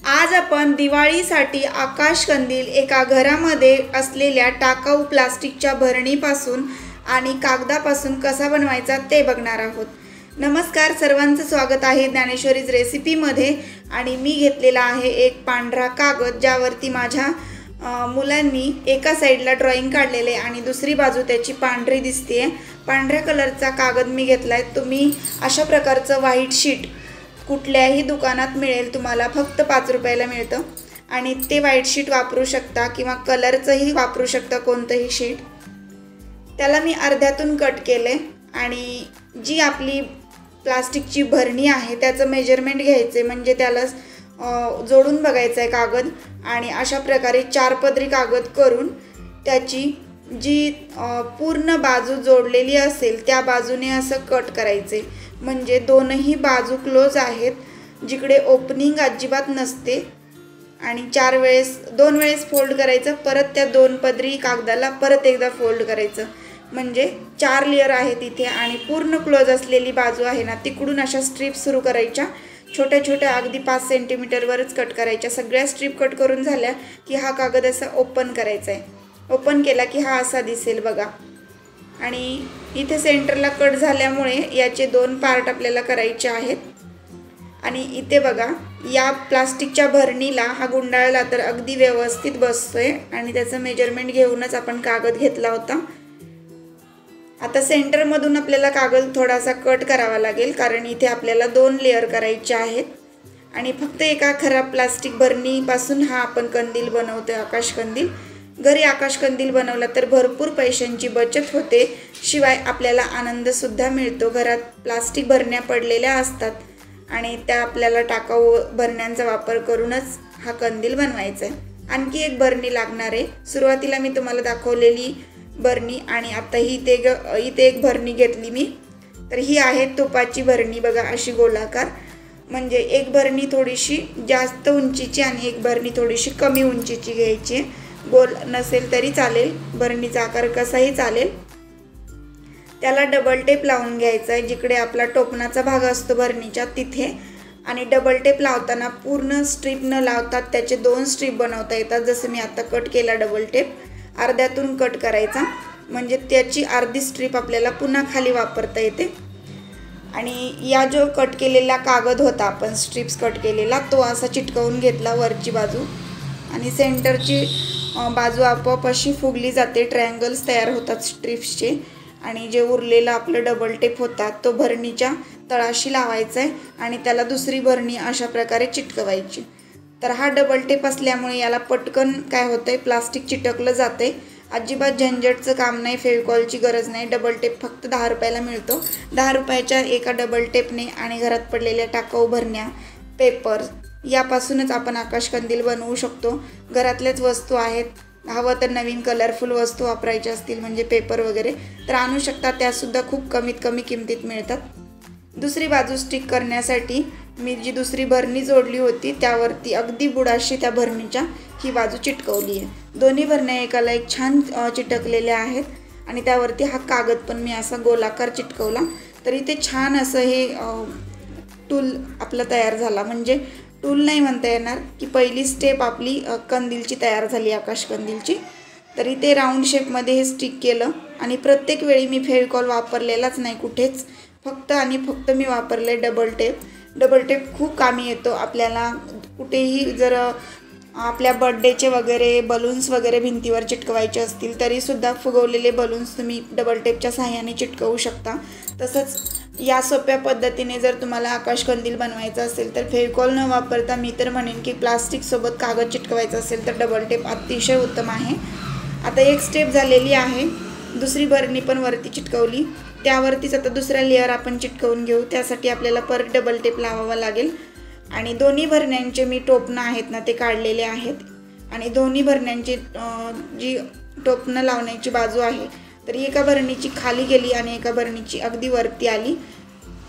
आज आपण दिवाळीसाठी आकाश कंदील एका घरामध्ये असलेल्या टाकाऊ प्लास्टिकच्या भरणीपासून आणि कागदापासून कसा बनवायचा ते बघणार आहोत। नमस्कार, सर्वांचं स्वागत आहे ज्ञानेश्वरीज रेसिपीमध्ये। आणि मी घेतलेला आहे एक पांढरा कागद ज्यावरती माझ्या मुलांनी एका साइडला ड्रॉइंग काढलेले आणि दुसरी बाजू त्याची पांढरी दिसते। पांढऱ्या कलरचा कागद मी घेतलाय। तुम्ही अशा प्रकारचं व्हाईट शीट कुठल्याही दुकानात मिळेल, तुम्हाला फक्त 5 रुपयाला मिळतं आणि ते व्हाईट शीट वापरू शकता किंवा कलरचंही वापरू शकता, कोणतंही शीट। त्याला मी अर्ध्यातून कट केले आणि जी आपली प्लास्टिकची भरणी आहे त्याचं मेजरमेंट घ्यायचे, म्हणजे त्याला जोडून बघायचं आहे कागद आणि अशा प्रकारे 4 पदरी कागद करून त्याची जी पूर्ण बाजू जोडलेली असेल त्या बाजूने असं कट करायचे, म्हणजे दोनही बाजू क्लोज आहेत, जिकडे ओपनिंग अजिबात नसते। आणि 2 वेळेस फोल्ड करायचं, परत त्या 2 पदरी कागदाला परत एकदा फोल्ड करायचं, म्हणजे 4 लेयर आहेत इथे। आणि पूर्ण क्लोज असलेली बाजू आहे ना, तिकडून अशा स्ट्रिप सुरू करायच्या, छोट्या छोट्या अगदी 5 सेंटीमीटरवरच कट करायच्या। सगळ्या स्ट्रिप कट करून झाल्या की हा कागद असा ओपन करायचा आहे। ओपन केला की हा असा दिसेल बघा। आणि इथे सेंटरला कट झाल्यामुळे याचे 2 पार्ट आपल्याला करायचे आहेत। आणि इथे बघा, या प्लास्टिकच्या भरणीला हा गुंडाळला तर अगदी व्यवस्थित बसतोय आणि त्याचं मेजरमेंट घेऊनच आपण कागद घेतला होता। आता सेंटरमधून आपल्याला कागद थोडासा कट करावा लागेल, कारण इथे आपल्याला 2 लेयर करायचे आहेत। आणि फक्त एका खराब प्लास्टिक भरणीपासून हा आपण कंदील बनवतोय, आकाश कंदील। घरी आकाश कंदील बनवला तर भरपूर पैशांची बचत होते, शिवाय आपल्याला आनंदसुद्धा मिळतो। घरात प्लास्टिक भरण्या पडलेल्या असतात आणि त्या आपल्याला टाकाऊ भरण्यांचा वापर करूनच हा कंदील बनवायचा आहे। आणखी एक भरणी लागणार आहे। सुरुवातीला मी तुम्हाला दाखवलेली भरणी आणि आता इथे एक भरणी घेतली मी, तर ही आहे तुपाची भरणी बघा, अशी गोलाकार। म्हणजे एक भरणी थोडीशी जास्त उंचीची आणि एक भरणी थोडीशी कमी उंचीची घ्यायची। गोल नसेल तरी चालेल, भरणीचा आकार कसाही चालेल। त्याला डबल टेप लावून घ्यायचा आहे, जिकडे आपला टोपणाचा भाग असतो भरणीच्या तिथे। आणि डबल टेप लावताना पूर्ण स्ट्रीप न लावता त्याचे 2 स्ट्रीप बनवता येतात, जसं मी आता कट केला डबल टेप। अर्ध्यातून कट करायचा, म्हणजे त्याची अर्धी स्ट्रीप आपल्याला पुन्हा खाली वापरता येते। आणि या जो कट केलेला कागद होता आपण स्ट्रिप्स कट केलेला, तो असा चिटकवून घेतला वरची बाजू, आणि सेंटरची बाजू आपोआप अशी फुगली जाते, ट्रायंगल्स तयार होतात स्ट्रिप्सचे। आणि जे उरलेलं आपलं डबल टेप होता तो भरणीच्या तळाशी लावायचा आहे आणि त्याला दुसरी भरणी अशा प्रकारे चिटकवायची। तर हा डबल टेप असल्यामुळे याला पटकन काय होतंय, प्लास्टिक चिटकलं जाते, अजिबात झंझटचं काम नाही, फेविकॉलची गरज नाही। डबल टेप फक्त 10 रुपयाला मिळतो। 10 रुपयाच्या एका डबल टेपने आणि घरात पडलेल्या टाकाऊ भरण्या, पेपर यापासूनच आपण आकाश कंदील बनवू शकतो। घरातल्याच वस्तू आहेत, हवं तर नवीन कलरफुल वस्तू वापरायच्या असतील म्हणजे पेपर वगैरे तर आणू शकता, त्यासुद्धा खूप कमीत कमी किमतीत मिळतात। दुसरी बाजू स्टिक करण्यासाठी मी जी दुसरी भरणी जोडली होती त्यावरती अगदी बुडाशी त्या भरणीच्या ही बाजू चिटकवली आहे। दोन्ही भरण्या एकाला एक छान चिटकलेल्या आहेत आणि त्यावरती हा कागद पण मी असा गोलाकार चिटकवला, तर इथे छान असं हे टूल आपला तयार झाला। म्हणजे टूल नाही म्हणता येणार की पहिली स्टेप आपली कंदीलची तयार झाली, आकाश कंदीलची। तर इथे राऊंड शेपमध्ये हे स्टिक केलं आणि प्रत्येक वेळी मी फेविकॉल वापरलेलाच नाही कुठेच, फक्त आणि फक्त मी वापरले डबल टेप। डबल टेप खूप कामी येतो आपल्याला। कुठेही जर आपल्या बर्थडेचे वगैरे बलून्स वगैरे भिंतीवर चिटकवायचे असतील तरीसुद्धा फुगवलेले बलून्स तुम्ही डबल टेपच्या सहाय्याने चिटकवू शकता। तसंच या सोप्या पद्धतीने जर तुम्हाला आकाश कंदील बनवायचं असेल तर फेविकॉल न वापरता मी तर म्हणेन की प्लास्टिकसोबत कागद चिटकवायचा असेल तर डबल टेप अतिशय उत्तम आहे। आता एक स्टेप झालेली आहे, दुसरी भरणी पण वरती चिटकवली, त्यावरतीच आता दुसरा लेअर आपण चिटकवून घेऊ। त्यासाठी आपल्याला परत डबल टेप लावावा लागेल। आणि दोन्ही भरण्यांचे मी टोपणं आहेत ना ते काढलेले आहेत, आणि दोन्ही भरण्यांची जी टोपणं लावण्याची बाजू आहे तर एका भरणीची खाली गेली आणि एका भरणीची अगदी वरती आली,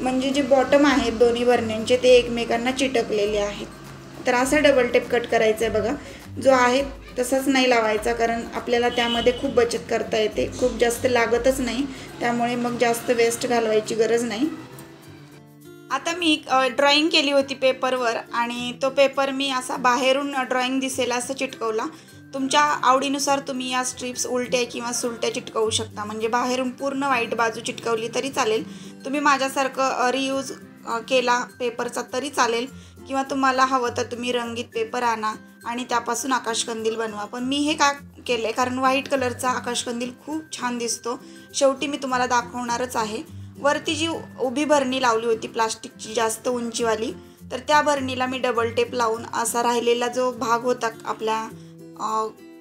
म्हणजे जे बॉटम आहेत दोन्ही भरण्यांचे ते एकमेकांना चिटकलेले आहेत। तर असा डबल टेप कट करायचा आहे बघा, जो आहे तसाच नाही लावायचा, कारण आपल्याला त्यामध्ये खूप बचत करता येते, खूप जास्त लागतच नाही, त्यामुळे मग जास्त वेस्ट घालवायची गरज नाही। आता मी ड्रॉइंग केली होती पेपरवर आणि तो पेपर मी असा बाहेरून ड्रॉइंग दिसेल असं चिटकवला. तुमच्या आवडीनुसार तुम्ही या स्ट्रिप्स उलट्या किंवा सुलट्या चिटकवू शकता. म्हणजे बाहेरून पूर्ण वाईट बाजू चिटकवली तरी चालेल. तुम्ही माझ्यासारखं रियूज केला पेपरचा तरी चालेल किंवा तुम्हाला हवं तर तुम्ही रंगीत पेपर आणा आणि त्यापासून आकाशकंदील बनवा. पण मी हे का केलं आहे कारण व्हाईट कलरचा आकाशकंदील खूप छान दिसतो. शेवटी मी तुम्हाला दाखवणारच आहे. वरती जी उभी भरणी लावली होती प्लास्टिकची जास्त उंचीवाली, तर त्या भरणीला मी डबल टेप लावून असा राहिलेला जो भाग होता आपल्या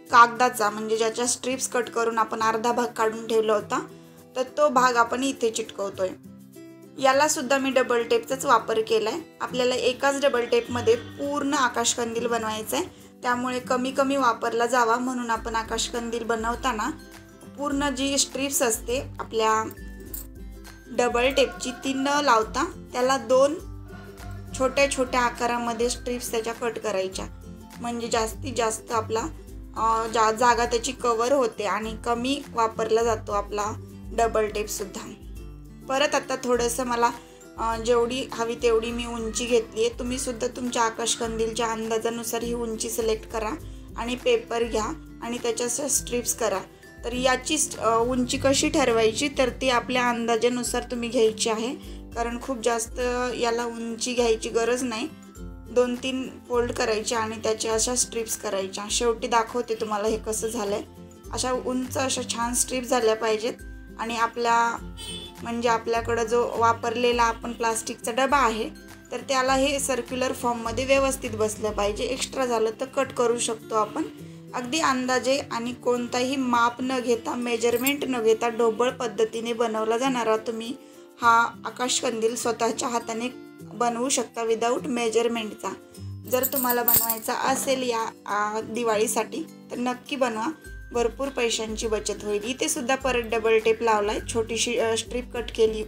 कागदाचा, म्हणजे ज्याच्या स्ट्रिप्स कट करून आपण अर्धा भाग काढून ठेवला होता, तर तो भाग आपण इथे चिटकवतोय. याला सुद्धा मी डबल टेपचाच वापर केला आहे. आपल्याला एकाच डबल टेपमध्ये पूर्ण आकाशकंदील बनवायचं आहे, त्यामुळे कमी कमी वापरला जावा म्हणून आपण आकाशकंदील बनवताना पूर्ण जी स्ट्रिप्स असते आपल्या डबल टेपची ती न लावता त्याला 2 छोट्या छोट्या आकारामध्ये स्ट्रिप्स त्याच्या कट करायच्या. म्हणजे जास्तीत जास्त आपला जागा त्याची कवर होते आणि कमी वापरला जातो आपला डबल टेपसुद्धा. परत आता थोडंसं मला जेवढी हवी तेवढी मी उंची घेतली आहे. तुम्हीसुद्धा तुमच्या आकाशकंदीलच्या अंदाजानुसार ही उंची सिलेक्ट करा आणि पेपर घ्या आणि त्याच्या स्ट्रिप्स करा. तर याची उंची कशी ठरवायची तर ती आपल्या अंदाजानुसार तुम्ही घ्यायची आहे, कारण खूप जास्त याला उंची घ्यायची गरज नाही. 2-3 फोल्ड करायचे आणि त्याच्या अशा स्ट्रिप्स करायच्या. शेवटी दाखवते तुम्हाला हे कसं झालं आहे. अशा उंच अशा छान स्ट्रिप्स झाल्या पाहिजेत आणि आपल्याकडं जो वापरलेला आपण प्लास्टिकचा डबा आहे तर त्याला हे सर्क्युलर फॉर्ममध्ये व्यवस्थित बसलं पाहिजे. एक्स्ट्रा झालं तर कट करू शकतो आपण. अगदी अंदाजे आणि कोणताही माप न घेता, मेजरमेंट न घेता ढोबळ पद्धतीने बनवला जाणारा तुम्ही हा आकाशकंदील स्वतःच्या हाताने बनवू शकता विदाऊट मेजरमेंटचा. जर तुम्हाला बनवायचा असेल या दिवाळीसाठी तर नक्की बनवा. भरपूर पैशांची बचत होईल. इथे सुद्धा परत डबल टेप लावलाय. छोटीशी स्ट्रिप कट केली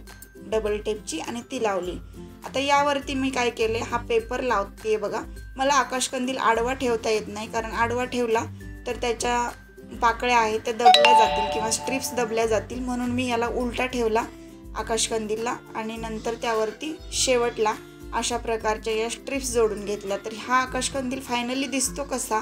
डबल टेपची आणि ती लावली. आता यावरती मी काय केले, हा पेपर लावते बघा. मला आकाशकंदील आडवा ठेवता येत नाही, कारण आडवा ठेवला तर त्याच्या पाकळ्या आहेत त्या दबल्या जातील किंवा स्ट्रिप्स दबल्या जातील, म्हणून मी याला उलटा ठेवला आकाशकंदीलला आणि नंतर त्यावरती शेवटला अशा प्रकारच्या या स्ट्रिप्स जोडून घेतल्या. तर हा आकाशकंदील फायनली दिसतो कसा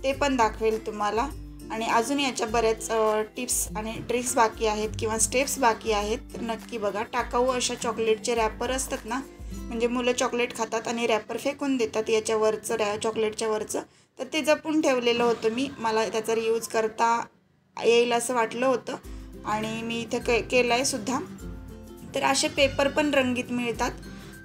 ते पण दाखवेल तुम्हाला. आणि अजून याच्या बऱ्याच टिप्स आणि ट्रिक्स बाकी आहेत किंवा स्टेप्स बाकी आहेत, तर नक्की बघा. टाकाऊ अशा चॉकलेटचे रॅपर असतात ना, म्हणजे मुलं चॉकलेट खातात आणि रॅपर फेकून देतात याच्यावरचं चॉकलेटच्या वरचं, तर ते जपून ठेवलेलं होतं मी. मला त्याचा रियूज करता येईल असं वाटलं होतं आणि मी इथं केलं आहे सुद्धा. तर असे पेपर पण रंगीत मिळतात,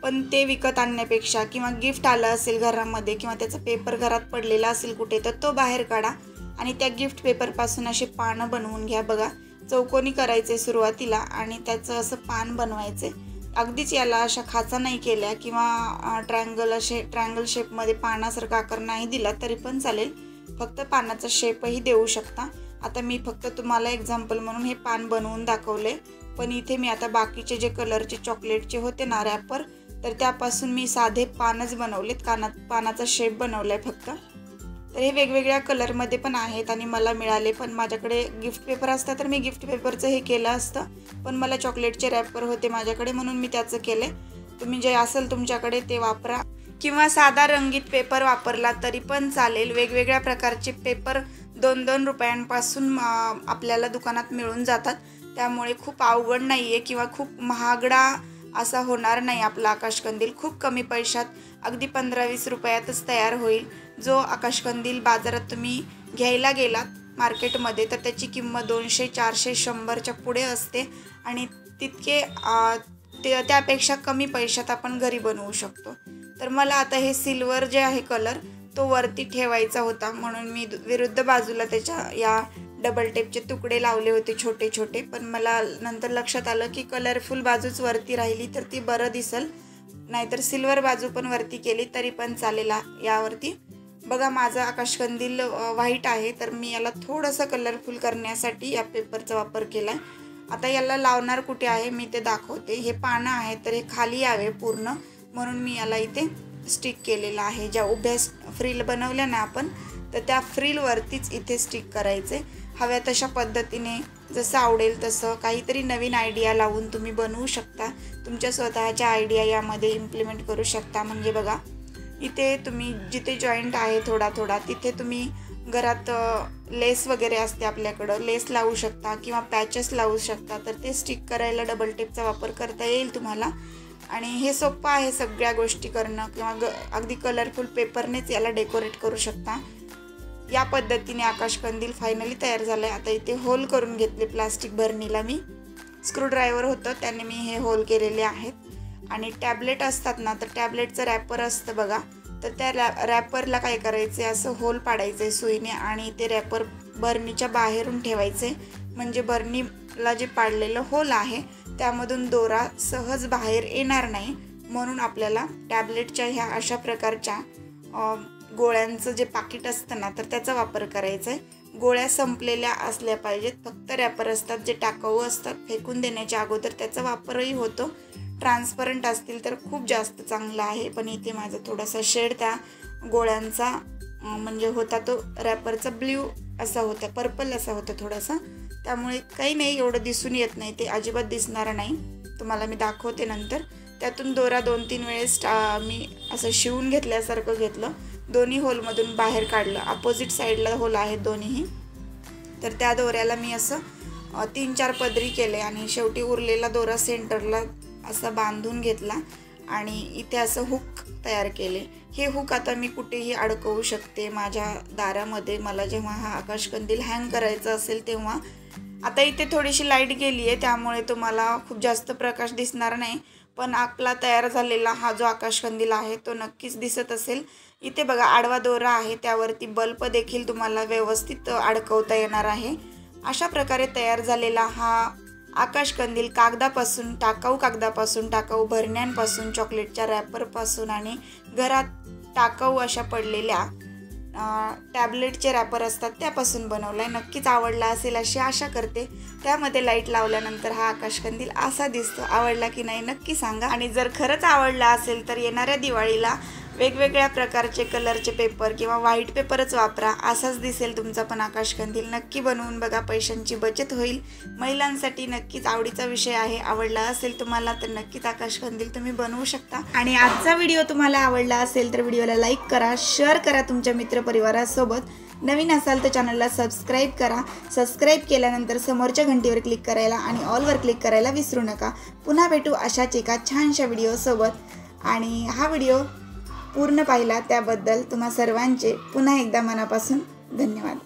पण ते विकत आणण्यापेक्षा किंवा गिफ्ट आलं असेल घरामध्ये किंवा त्याचा पेपर घरात पडलेला असेल कुठे, तर तो बाहेर काढा आणि त्या गिफ्ट पेपरपासून असे पानं बनवून घ्या. बघा, चौकोनी करायचे सुरुवातीला आणि त्याचं असं पान बनवायचे. अगदीच याला अशा खाचा नाही केल्या किंवा ट्रँगल शेपमध्ये पानासारखा आकार नाही दिला तरी पण चालेल. फक्त पानाचा शेपही देऊ शकता. आता मी फक्त तुम्हाला एक्झाम्पल म्हणून हे पान बनवून दाखवले, पण इथे मी आता बाकीचे जे कलरचे चॉकलेटचे होते ना रॅपर, तर त्यापासून मी साधे पानच बनवलेत. पानाचा शेप बनवला आहे फक्त. तर हे वेगवेगळ्या कलरमध्ये पण आहेत आणि मला मिळाले, पण माझ्याकडे गिफ्ट पेपर असता तर मी गिफ्ट पेपरचं हे केलं असतं, पण मला चॉकलेटचे रॅपर होते माझ्याकडे म्हणून मी त्याचं केलं. तुम्ही जे असेल तुमच्याकडे ते वापरा किंवा साधा रंगीत पेपर वापरला तरी पण चालेल. वेगवेगळ्या प्रकारचे पेपर 2-2 रुपयांपासून आपल्याला दुकानात मिळून जातात, त्यामुळे खूप अवघड नाही आहे किंवा खूप महागडा असा होणार नाही आपला आकाशकंदील. खूप कमी पैशात अगदी 15-20 रुपयातच तयार होईल. जो आकाशकंदील बाजारात तुम्ही घ्यायला गेलात मार्केटमध्ये तर त्याची किंमत 200, 400, 100च्या पुढे असते आणि त्यापेक्षा कमी पैशात आपण घरी बनवू शकतो. तर मला आता हे सिल्वर जे आहे कलर तो वरती ठेवायचा होता, म्हणून मी विरुद्ध बाजूला त्याच्या या डबल टेपचे तुकडे लावले होते छोटे छोटे. पण मला नंतर लक्षात आलं की कलरफुल बाजूच वरती राहिली तर ती बरं दिसल, नाहीतर सिल्वर बाजू पण वरती केली तरी पण चालेल यावरती. बघा, माझा आकाशकंदील व्हाईट आहे तर मी याला थोडंसं कलरफुल करण्यासाठी या पेपरचा वापर केला आहे. आता याला लावणार कुठे आहे मी ते दाखवते. हे पानं आहे तर हे खाली यावे पूर्ण, म्हणून मी याला इथे स्टिक केलेला आहे। ज्या उभ्या फ्रिल बनवल्या ना आपण, तर त्या फ्रिलवरतीच इथे स्टिक करायचे। हव्या तशा पद्धतीने जसं आवडेल तसं काहीतरी नवीन आयडिया लावून तुम्ही बनवू शकता, तुमच्या स्वतःच्या आयडिया यामध्ये इम्प्लिमेंट करू शकता। म्हणजे बघा, इथे तुम्ही जिथे जॉईंट आहे थोडा थोडा, तिथे तुम्ही घरात लेस वगैरे असते आपल्याकडं, लेस लावू शकता किंवा पॅचेस लावू शकता। तर ते स्टिक करायला डबल टेपचा वापर करता येईल तुम्हाला। आणि हे सोपं आहे सगळ्या गोष्टी करणं, किंवा अगदी कलरफुल पेपरनेच याला डेकोरेट करू शकता। या पद्धतीने आकाशकंदील फायनली तयार झालं आहे। आता इथे होल करून घेतले प्लास्टिक भरणीला मी, स्क्रूड्रायव्हर होतं त्याने मी हे होल केलेले आहेत। आणि टॅबलेट असतात ना, तर टॅबलेटचं रॅपर असतं बघा, तर त्या रॅपरला काय करायचे, असं होल पाडायचे सुईने आणि ते रॅपर भरणीच्या बाहेरून ठेवायचे। म्हणजे भरणीला जे पाडलेलं होल आहे त्यामधून दोरा सहज बाहेर येणार नाही, म्हणून आपल्याला टॅबलेटच्या ह्या अशा प्रकारच्या गोळ्यांचं जे पाकिट असतं ना, तर त्याचा वापर करायचा आहे। गोळ्या संपलेल्या असल्या पाहिजेत, फक्त रॅपर असतात जे टाकाऊ असतात, फेकून देण्याच्या अगोदर त्याचा वापरही होतो। ट्रान्सपरंट असतील तर खूप जास्त चांगलं आहे, पण इथे माझा थोडासा शेड त्या गोळ्यांचा म्हणजे होता, तो रॅपरचा ब्ल्यू असा होता, पर्पल असा होता थोडासा, त्यामुळे काही नाही, एवढं दिसून येत नाही, ते अजिबात दिसणार नाही, तुम्हाला मी दाखवते नंतर। त्यातून दोरा 2-3 वेळेस मी असं शिवून घेतल्यासारखं घेतलं, दोन्ही होलमधून बाहेर काढलं। अपोजिट साईडला होल आहेत दोन्हीही, तर त्या दोऱ्याला मी असं 3-4 पदरी केले आणि शेवटी उरलेला दोरा सेंटरला असा बांधून घेतला आणि इथे असं हुक तयार केले। हे हुक आता मी कुठेही अडकवू शकते माझ्या दारामध्ये, मला जेव्हा हा आकाशकंदील हँग करायचा असेल तेव्हा। आता इथे थोडीशी लाईट गेली आहे त्यामुळे तुम्हाला खूप जास्त प्रकाश दिसणार नाही, पण आपला तयार झालेला हा जो आकाशकंदील आहे तो नक्कीच दिसत असेल। इथे बघा आडवा दोरा आहे, त्यावरती बल्ब देखील तुम्हाला व्यवस्थित अडकवता येणार आहे। अशा प्रकारे तयार झालेला हा आकाशकंदील कागदापासून, टाकाऊ भरण्यांपासून, चॉकलेटच्या रॅपरपासून आणि घरात टाकाऊ अशा पडलेल्या टॅबलेटचे रॅपर असतात त्यापासून बनवला आहे। नक्कीच आवडला असेल अशी आशा करते। त्यामध्ये लाईट लावल्यानंतर हा आकाशकंदील असा दिसतो। आवडला की नाही नक्की सांगा। आणि जर खरंच आवडला असेल तर येणाऱ्या दिवाळीला वेगवेगळ्या प्रकारचे कलरचे पेपर किंवा व्हाईट पेपरच वापरा, असाच दिसेल तुमचा पण आकाशकंदील। नक्की बनवून बघा, पैशांची बचत होईल, महिलांसाठी नक्कीच आवडीचा विषय आहे। आवडला असेल तुम्हाला तर नक्कीच आकाशकंदील तुम्ही बनवू शकता। आणि आजचा व्हिडिओ तुम्हाला आवडला असेल तर व्हिडिओला लाईक करा, शेअर करा तुमच्या मित्रपरिवारासोबत। नवीन असाल तर चॅनलला सबस्क्राईब करा। सबस्क्राईब केल्यानंतर समोरच्या घंटीवर क्लिक करायला आणि ऑलवर क्लिक करायला विसरू नका। पुन्हा भेटू अशाच एका छानशा व्हिडिओसोबत। आणि हा व्हिडिओ पूर्ण पाहिला त्याबद्दल तुम्हा सर्वांचे पुन्हा एकदा मनापासून धन्यवाद।